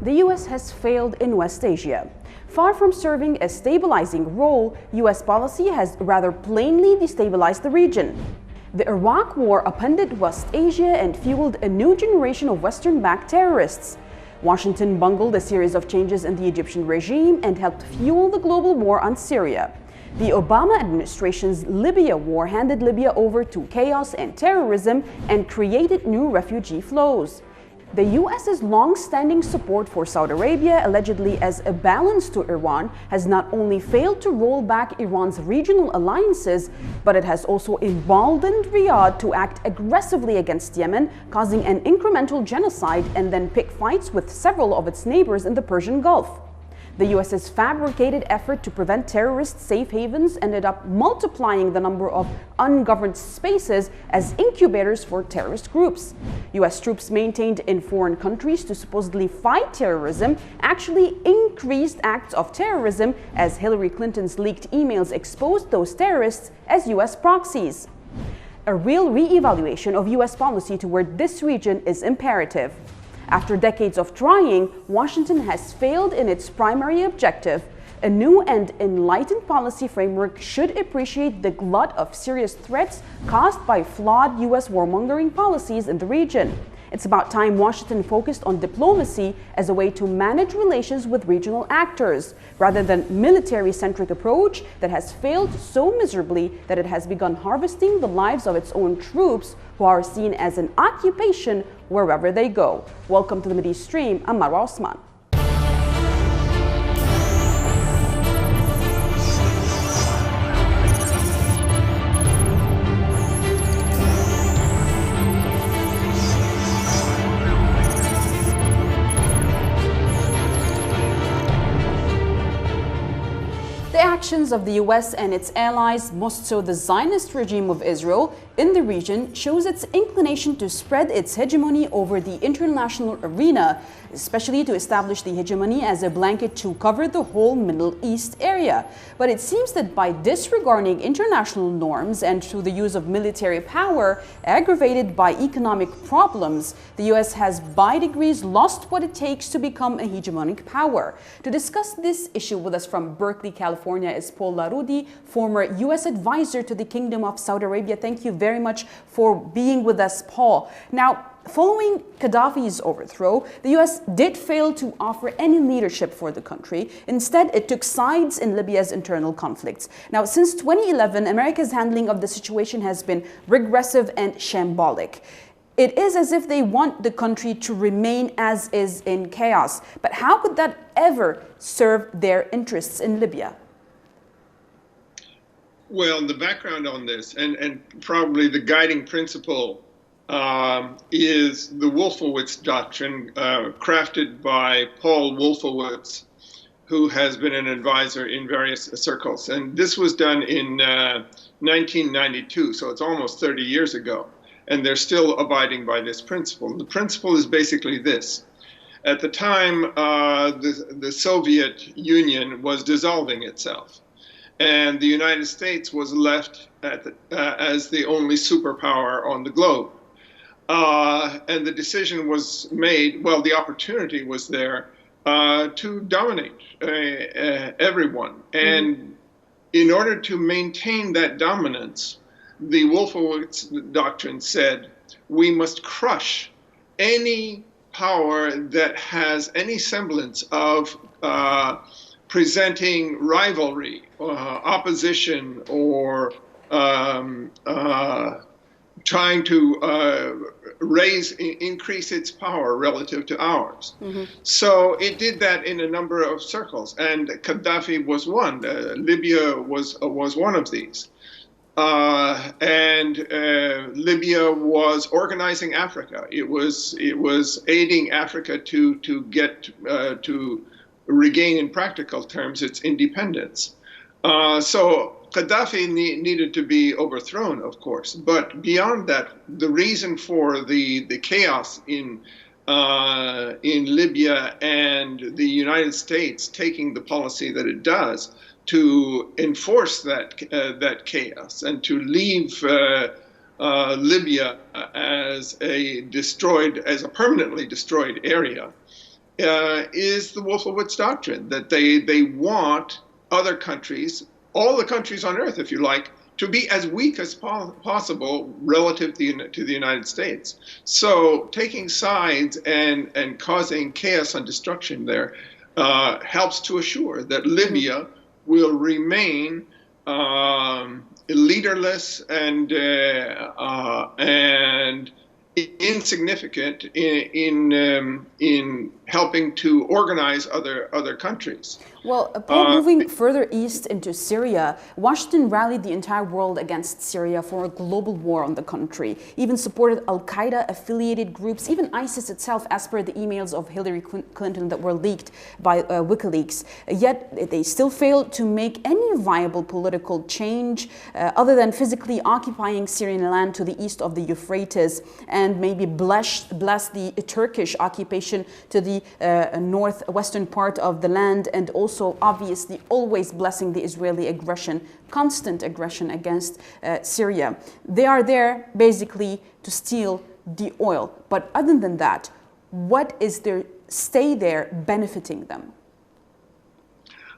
the US has failed in West Asia. Far from serving a stabilizing role, US policy has rather plainly destabilized the region. The Iraq War upended West Asia and fueled a new generation of Western-backed terrorists. Washington bungled a series of changes in the Egyptian regime and helped fuel the global war on Syria. The Obama administration's Libya war handed Libya over to chaos and terrorism and created new refugee flows. The US's long-standing support for Saudi Arabia, allegedly as a balance to Iran, has not only failed to roll back Iran's regional alliances, but it has also emboldened Riyadh to act aggressively against Yemen, causing an incremental genocide and then pick fights with several of its neighbors in the Persian Gulf. The US's fabricated effort to prevent terrorist safe havens ended up multiplying the number of ungoverned spaces as incubators for terrorist groups. US troops maintained in foreign countries to supposedly fight terrorism actually increased acts of terrorism, as Hillary Clinton's leaked emails exposed those terrorists as US proxies. A real re-evaluation of US policy toward this region is imperative. After decades of trying, Washington has failed in its primary objective. A new and enlightened policy framework should appreciate the glut of serious threats caused by flawed US warmongering policies in the region. It's about time Washington focused on diplomacy as a way to manage relations with regional actors, rather than military-centric approach that has failed so miserably that it has begun harvesting the lives of its own troops, who are seen as an occupation wherever they go. Welcome to the Mideastream. I'm Marwa Osman. The actions of the US and its allies, most so the Zionist regime of Israel, in the region shows its inclination to spread its hegemony over the international arena, especially to establish the hegemony as a blanket to cover the whole Middle East area. But it seems that by disregarding international norms and through the use of military power, aggravated by economic problems, the US has by degrees lost what it takes to become a hegemonic power. To discuss this issue with us from Berkeley, California is Paul Larudi, former US advisor to the Kingdom of Saudi Arabia. Thank you very much for being with us, Paul. Now, following Gaddafi's overthrow, the US did fail to offer any leadership for the country. Instead, it took sides in Libya's internal conflicts. Now, since 2011, America's handling of the situation has been regressive and shambolic. It is as if they want the country to remain as is in chaos. But how could that ever serve their interests in Libya? Well, the background on this, and probably the guiding principle, is the Wolfowitz doctrine, crafted by Paul Wolfowitz, who has been an advisor in various circles. And this was done in 1992, so it's almost 30 years ago. And they're still abiding by this principle. The principle is basically this. At the time, the Soviet Union was dissolving itself. And the United States was left as the only superpower on the globe. And the decision was made, well, the opportunity was there to dominate everyone. And in order to maintain that dominance, the Wolfowitz doctrine said, we must crush any power that has any semblance of presenting rivalry, opposition, or trying to increase its power relative to ours. So it did that in a number of circles, and Gaddafi was one. Libya was one of these. Libya was organizing Africa. It was aiding Africa to get to regain, in practical terms, its independence. So Gaddafi needed to be overthrown, of course. But beyond that, the reason for the chaos in Libya and the United States taking the policy that it does to enforce that chaos and to leave Libya as a permanently destroyed area is the Wolfowitz doctrine, that they want other countries, all the countries on earth, if you like, to be as weak as possible relative to the United States. So taking sides and causing chaos and destruction there helps to assure that Libya will remain leaderless and insignificant in helping to organize other countries. Well, Paul, moving further east into Syria, Washington rallied the entire world against Syria for a global war on the country, even supported Al-Qaeda affiliated groups, even ISIS itself, as per the emails of Hillary Clinton that were leaked by WikiLeaks. Yet they still failed to make any viable political change other than physically occupying Syrian land to the east of the Euphrates and maybe bless the Turkish occupation to the northwestern part of the land, and also obviously always blessing the Israeli aggression, constant aggression against Syria. They are there basically to steal the oil. But other than that, what is their stay there benefiting them?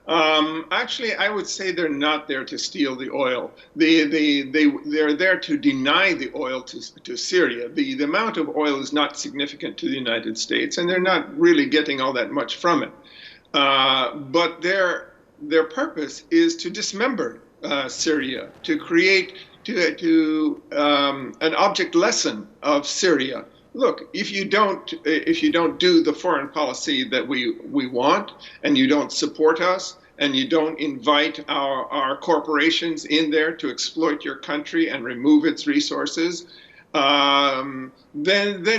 Actually, I would say they're not there to steal the oil. They're there to deny the oil to Syria. The amount of oil is not significant to the United States, and they're not really getting all that much from it. But their purpose is to dismember Syria, to create an object lesson of Syria. Look, if you don't do the foreign policy that we want, and you don't support us, and you don't invite our corporations in there to exploit your country and remove its resources, then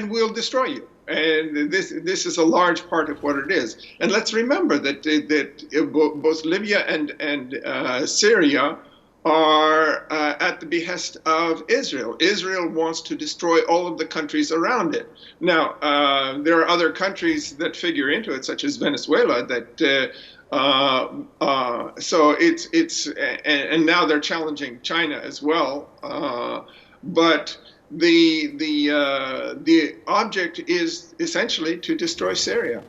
we'll destroy you. And this is a large part of what it is. And let's remember that both Libya and Syria are at the behest of Israel. Israel wants to destroy all of the countries around it. Now, there are other countries that figure into it, such as Venezuela, that so it's and now they're challenging China as well. But the object is essentially to destroy Syria.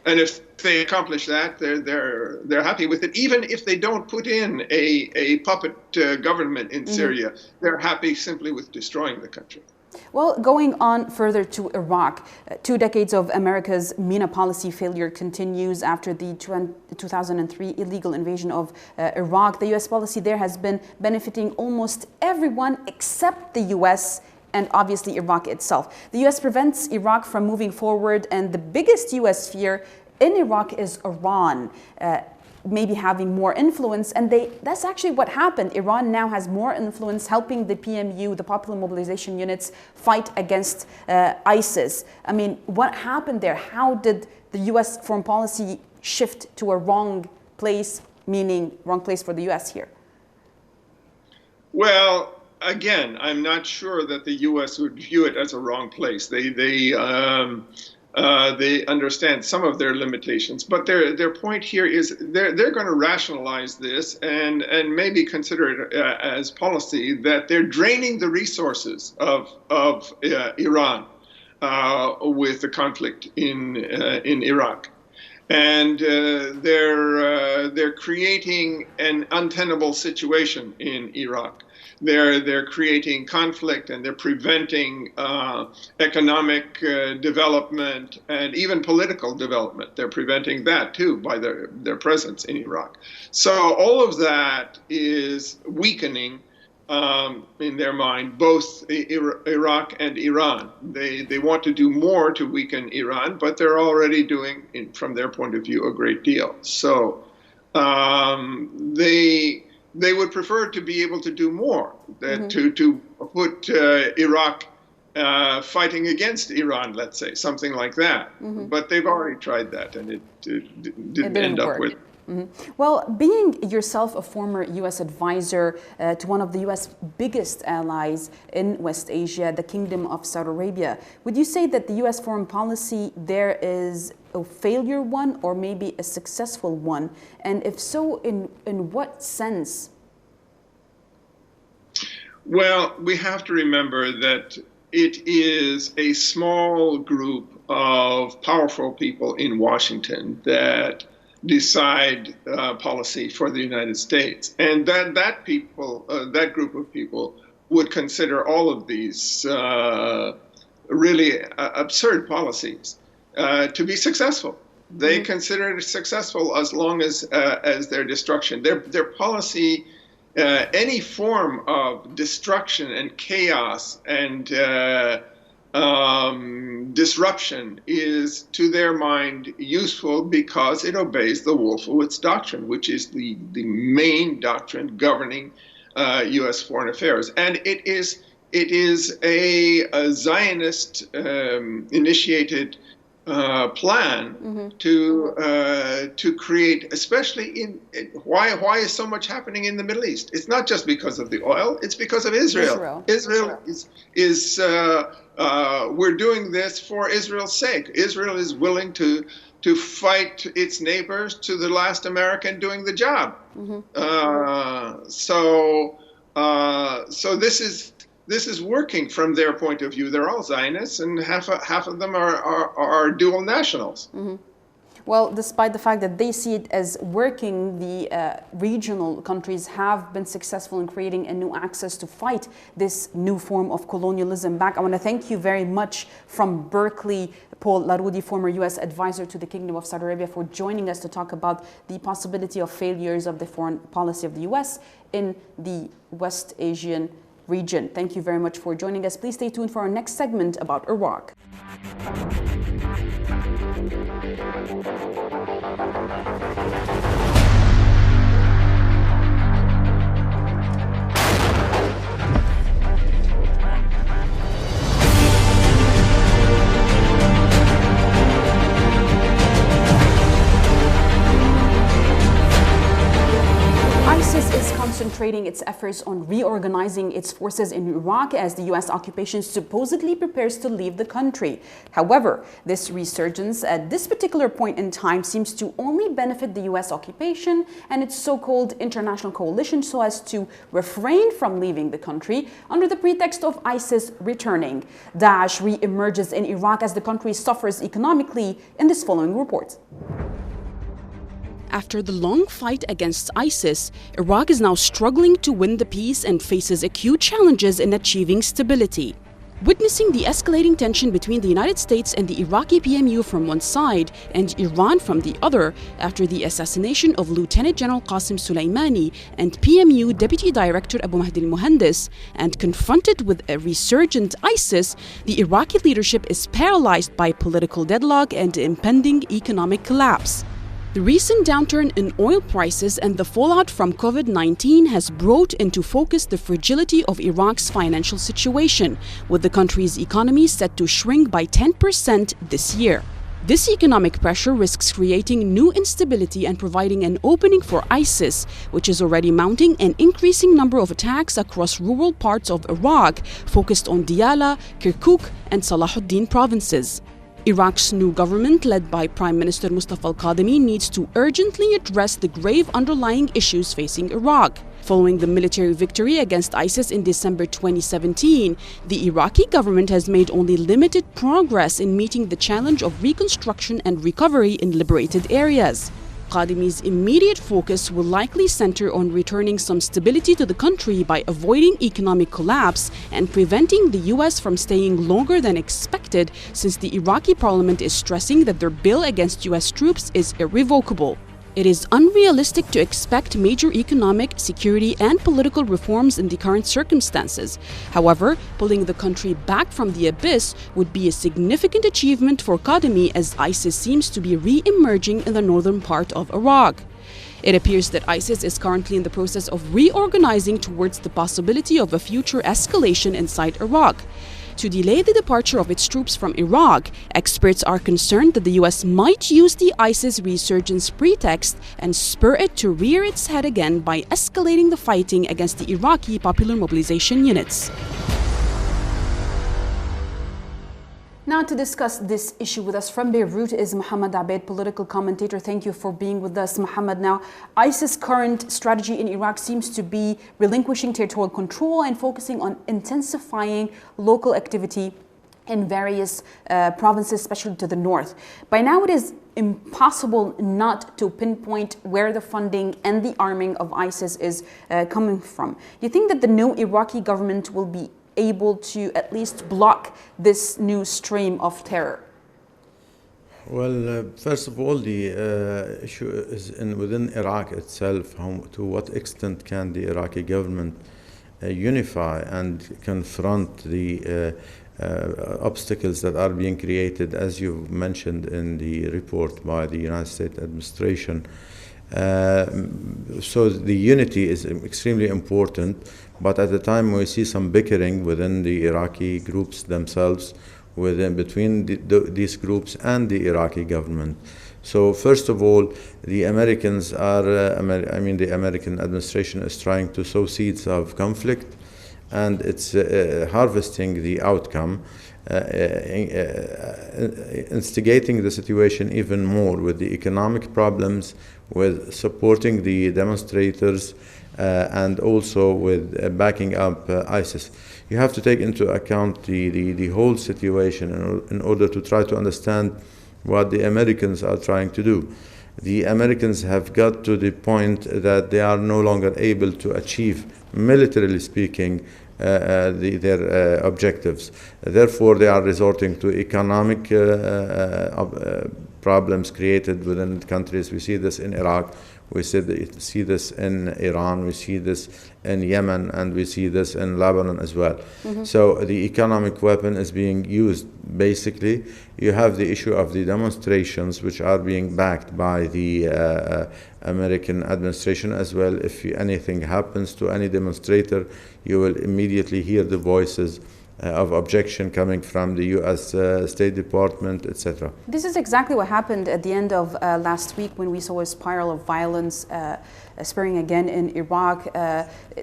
And if they accomplish that, they're happy with it. Even if they don't put in a puppet government in Syria, they're happy simply with destroying the country. Well, going on further to Iraq, 2 decades of America's MENA policy failure continues after the 2003 illegal invasion of Iraq. The U.S. policy there has been benefiting almost everyone except the U.S. and obviously Iraq itself. The U.S. prevents Iraq from moving forward, and the biggest U.S. fear in Iraq is Iran maybe having more influence, and that's actually what happened. Iran now has more influence, helping the PMU, the Popular Mobilization Units, fight against ISIS. I mean, what happened there? How did the U.S. foreign policy shift to a wrong place, meaning wrong place for the U.S. here? Well, again, I'm not sure that the U.S. would view it as a wrong place. They understand some of their limitations, but their point here is they're going to rationalize this and maybe consider it as policy that they're draining the resources of Iran with the conflict in Iraq. And they're creating an untenable situation in Iraq. They're creating conflict, and they're preventing economic development and even political development. They're preventing that too by their presence in Iraq. So all of that is weakening in their mind both Iraq and Iran. They want to do more to weaken Iran, but they're already doing, from their point of view, a great deal. So they would prefer to be able to do more, to put Iraq fighting against Iran, let's say, something like that. But they've already tried that, and it didn't end up with. Well, being yourself a former U.S. advisor to one of the U.S. biggest allies in West Asia, the Kingdom of Saudi Arabia, would you say that the U.S. foreign policy there is a failure one or maybe a successful one? And if so, in what sense? Well, we have to remember that it is a small group of powerful people in Washington that decide policy for the United States, and that group of people would consider all of these really absurd policies to be successful. They consider it successful as long as their destruction, their policy, any form of destruction and chaos and disruption is, to their mind, useful because it obeys the Wolfowitz doctrine, which is the main doctrine governing U.S. foreign affairs, and it is a Zionist initiated plan to create, especially in why is so much happening in the Middle East? It's not just because of the oil; it's because of Israel. Israel is we're doing this for Israel's sake. Israel is willing to fight its neighbors to the last American doing the job. So this is working from their point of view. They're all Zionists, and half of them are dual nationals. Well, despite the fact that they see it as working, the regional countries have been successful in creating a new access to fight this new form of colonialism back. I want to thank you very much from Berkeley, Paul Larudi, former U.S. advisor to the Kingdom of Saudi Arabia, for joining us to talk about the possibility of failures of the foreign policy of the U.S. in the West Asian region. Thank you very much for joining us. Please stay tuned for our next segment about Iraq. ISIS is concentrating its efforts on reorganizing its forces in Iraq as the U.S. occupation supposedly prepares to leave the country. However, this resurgence at this particular point in time seems to only benefit the U.S. occupation and its so-called international coalition so as to refrain from leaving the country under the pretext of ISIS returning. Daesh re-emerges in Iraq as the country suffers economically in this following report. After the long fight against ISIS, Iraq is now struggling to win the peace and faces acute challenges in achieving stability. Witnessing the escalating tension between the United States and the Iraqi PMU from one side and Iran from the other after the assassination of Lieutenant General Qasem Soleimani and PMU Deputy Director Abu Mahdi al-Muhandis, and confronted with a resurgent ISIS, the Iraqi leadership is paralyzed by political deadlock and impending economic collapse. The recent downturn in oil prices and the fallout from COVID-19 has brought into focus the fragility of Iraq's financial situation, with the country's economy set to shrink by 10% this year. This economic pressure risks creating new instability and providing an opening for ISIS, which is already mounting an increasing number of attacks across rural parts of Iraq, focused on Diyala, Kirkuk, and Salahuddin provinces. Iraq's new government, led by Prime Minister Mustafa al-Kadhimi, needs to urgently address the grave underlying issues facing Iraq. Following the military victory against ISIS in December 2017, the Iraqi government has made only limited progress in meeting the challenge of reconstruction and recovery in liberated areas. Kadhimi's immediate focus will likely center on returning some stability to the country by avoiding economic collapse and preventing the U.S. from staying longer than expected, since the Iraqi parliament is stressing that their bill against U.S. troops is irrevocable. It is unrealistic to expect major economic, security, and political reforms in the current circumstances. However, pulling the country back from the abyss would be a significant achievement for Kadhimi, as ISIS seems to be re-emerging in the northern part of Iraq. It appears that ISIS is currently in the process of reorganizing towards the possibility of a future escalation inside Iraq. To delay the departure of its troops from Iraq, experts are concerned that the U.S. might use the ISIS resurgence pretext and spur it to rear its head again by escalating the fighting against the Iraqi Popular Mobilization units. Now, to discuss this issue with us from Beirut is Mohammed Abeid, political commentator. Thank you for being with us, Mohammed. Now, ISIS' current strategy in Iraq seems to be relinquishing territorial control and focusing on intensifying local activity in various provinces, especially to the north. By now, it is impossible not to pinpoint where the funding and the arming of ISIS is coming from. Do you think that the new Iraqi government will be able to at least block this new stream of terror? Well, first of all, the issue is within Iraq itself. To what extent can the Iraqi government unify and confront the obstacles that are being created, as you mentioned in the report by the United States administration. So the unity is extremely important, but at the time we see some bickering within the Iraqi groups themselves, between these groups and the Iraqi government. So first of all, the Americans are, the American administration is trying to sow seeds of conflict, and it's harvesting the outcome, instigating the situation even more with the economic problems, with supporting the demonstrators, and also with backing up ISIS. You have to take into account the whole situation in order to try to understand what the Americans are trying to do. The Americans have got to the point that they are no longer able to achieve, militarily speaking, their objectives. Therefore, they are resorting to economic problems created within countries. We see this in Iraq, we see this in Iran, we see this in Yemen, and we see this in Lebanon as well. Mm-hmm. So the economic weapon is being used. Basically, you have the issue of the demonstrations, which are being backed by the American administration as well. If anything happens to any demonstrator, you will immediately hear the voices of objection coming from the U.S. State Department, etc. This is exactly what happened at the end of last week when we saw a spiral of violence spurring again in Iraq.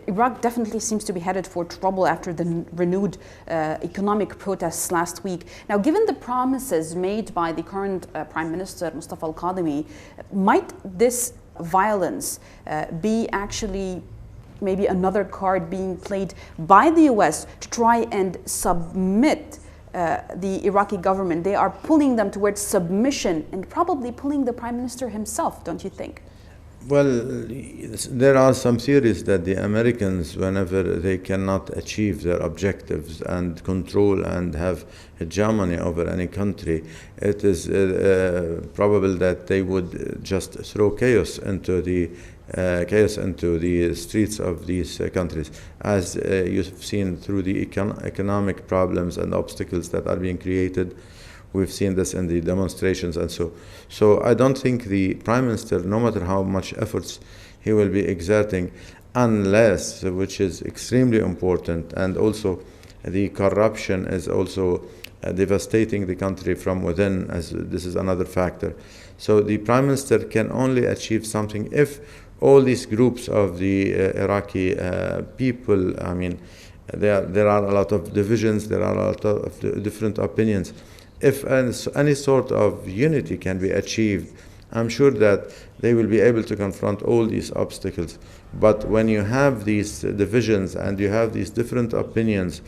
Iraq definitely seems to be headed for trouble after the renewed economic protests last week. Now, given the promises made by the current Prime Minister, Mustafa al-Kadhimi, might this violence be actually maybe another card being played by the US to try and submit the Iraqi government? They are pulling them towards submission and probably pulling the Prime Minister himself, don't you think? Well, there are some theories that the Americans, whenever they cannot achieve their objectives and control and have hegemony over any country, it is probable that they would just throw chaos into the streets of these countries, as you've seen through the economic problems and obstacles that are being created. We've seen this in the demonstrations and so. So I don't think the Prime Minister, no matter how much efforts he will be exerting, unless, which is extremely important, and also the corruption is also devastating the country from within, as this is another factor. So the Prime Minister can only achieve something if all these groups of the Iraqi people, there are a lot of divisions, there are a lot of different opinions. If any sort of unity can be achieved, I'm sure that they will be able to confront all these obstacles. But when you have these divisions and you have these different opinions,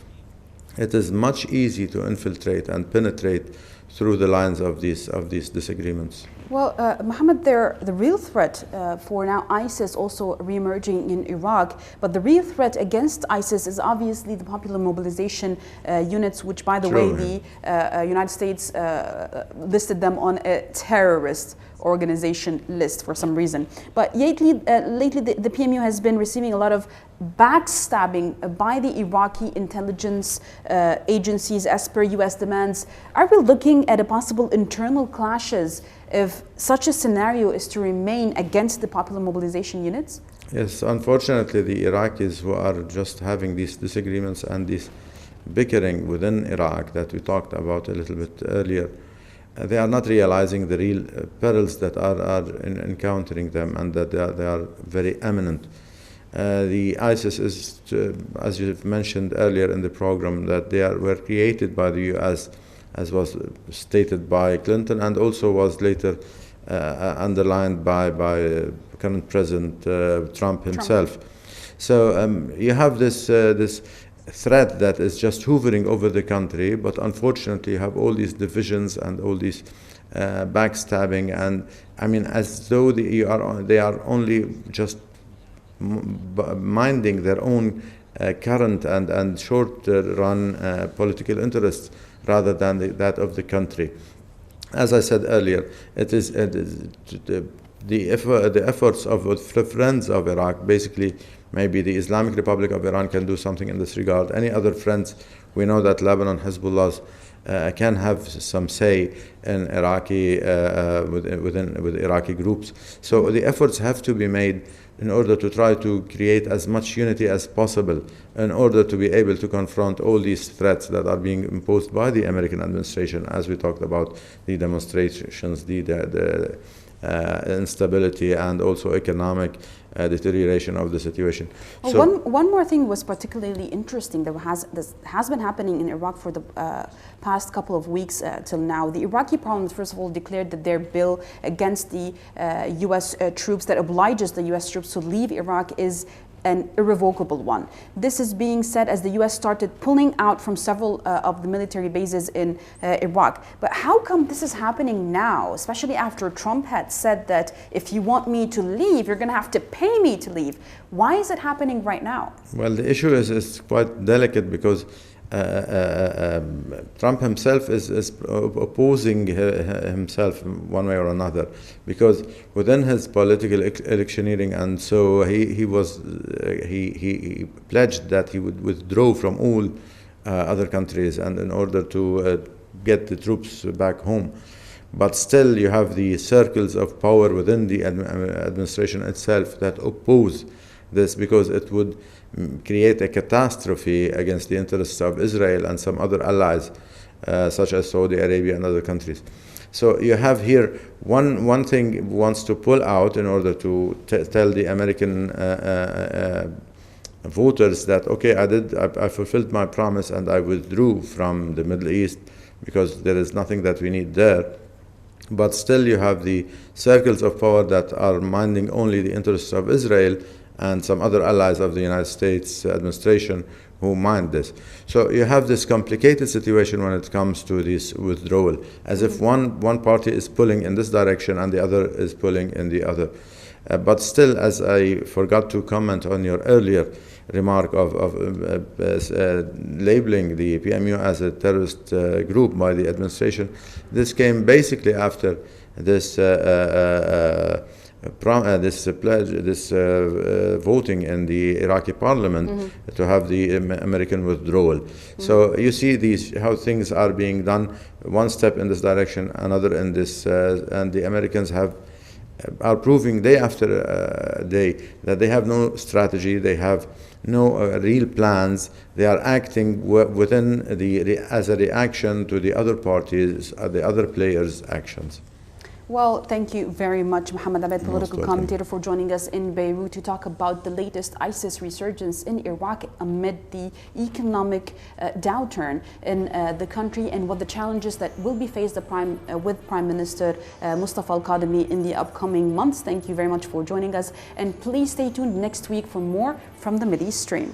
it is much easier to infiltrate and penetrate through the lines of these disagreements. Well, Mohammed, the real threat for now ISIS also re-emerging in Iraq, but the real threat against ISIS is obviously the popular mobilization units, which, by the way, the United States listed them on a terrorist organization list for some reason. But lately the PMU has been receiving a lot of backstabbing by the Iraqi intelligence agencies as per US demands. Are we looking at a possible internal clashes if such a scenario is to remain against the popular mobilization units? Yes, unfortunately, the Iraqis who are just having these disagreements and this bickering within Iraq that we talked about a little bit earlier, they are not realizing the real perils that are encountering them, and that they are very imminent. The ISIS is, as you've mentioned earlier in the program, that they were created by the US, as was stated by Clinton, and also was later underlined by current President Trump himself. So you have this threat that is just hovering over the country, but unfortunately you have all these divisions and all these backstabbing, and I mean, as though they are only just minding their own current and short-run political interests rather than that of the country. As I said earlier, it is the efforts of the friends of Iraq, basically maybe the Islamic Republic of Iran can do something in this regard. Any other friends, we know that Lebanon, Hezbollah can have some say in Iraqi, with Iraqi groups. So the efforts have to be made in order to try to create as much unity as possible in order to be able to confront all these threats that are being imposed by the American administration, as we talked about, the demonstrations, the instability, and also economic deterioration of the situation. Well, so one more thing was particularly interesting that has been happening in Iraq for the past couple of weeks till now. The Iraqi parliament, first of all, declared that their bill against the U.S. Troops that obliges the U.S. troops to leave Iraq is an irrevocable one. This is being said as the U.S. started pulling out from several of the military bases in Iraq. But how come this is happening now, especially after Trump had said that if you want me to leave, you're going to have to pay me to leave? Why is it happening right now? Well, the issue is quite delicate because Trump himself is opposing himself one way or another, because within his political electioneering, and so he pledged that he would withdraw from all other countries, and in order to get the troops back home. But still you have the circles of power within the administration itself that oppose this, because it would create a catastrophe against the interests of Israel and some other allies, such as Saudi Arabia and other countries. So you have here one thing wants to pull out in order to tell the American voters that, okay, I fulfilled my promise and I withdrew from the Middle East because there is nothing that we need there. But still you have the circles of power that are minding only the interests of Israel and some other allies of the United States administration who mind this. So you have this complicated situation when it comes to this withdrawal, as if one party is pulling in this direction and the other is pulling in the other. But still, as I forgot to comment on your earlier remark of labeling the PMU as a terrorist group by the administration, this came basically after this voting in the Iraqi parliament to have the American withdrawal. So you see how things are being done, one step in this direction, another in this, and the Americans are proving day after day that they have no strategy, they have no real plans. They are acting within as a reaction to the other parties, the other players' actions. Well, thank you very much, Mohammed Abed, political commentator, for joining us in Beirut to talk about the latest ISIS resurgence in Iraq amid the economic downturn in the country, and what the challenges that will be faced with Prime Minister Mustafa al-Kadhimi in the upcoming months. Thank you very much for joining us, and please stay tuned next week for more from the Mideastream.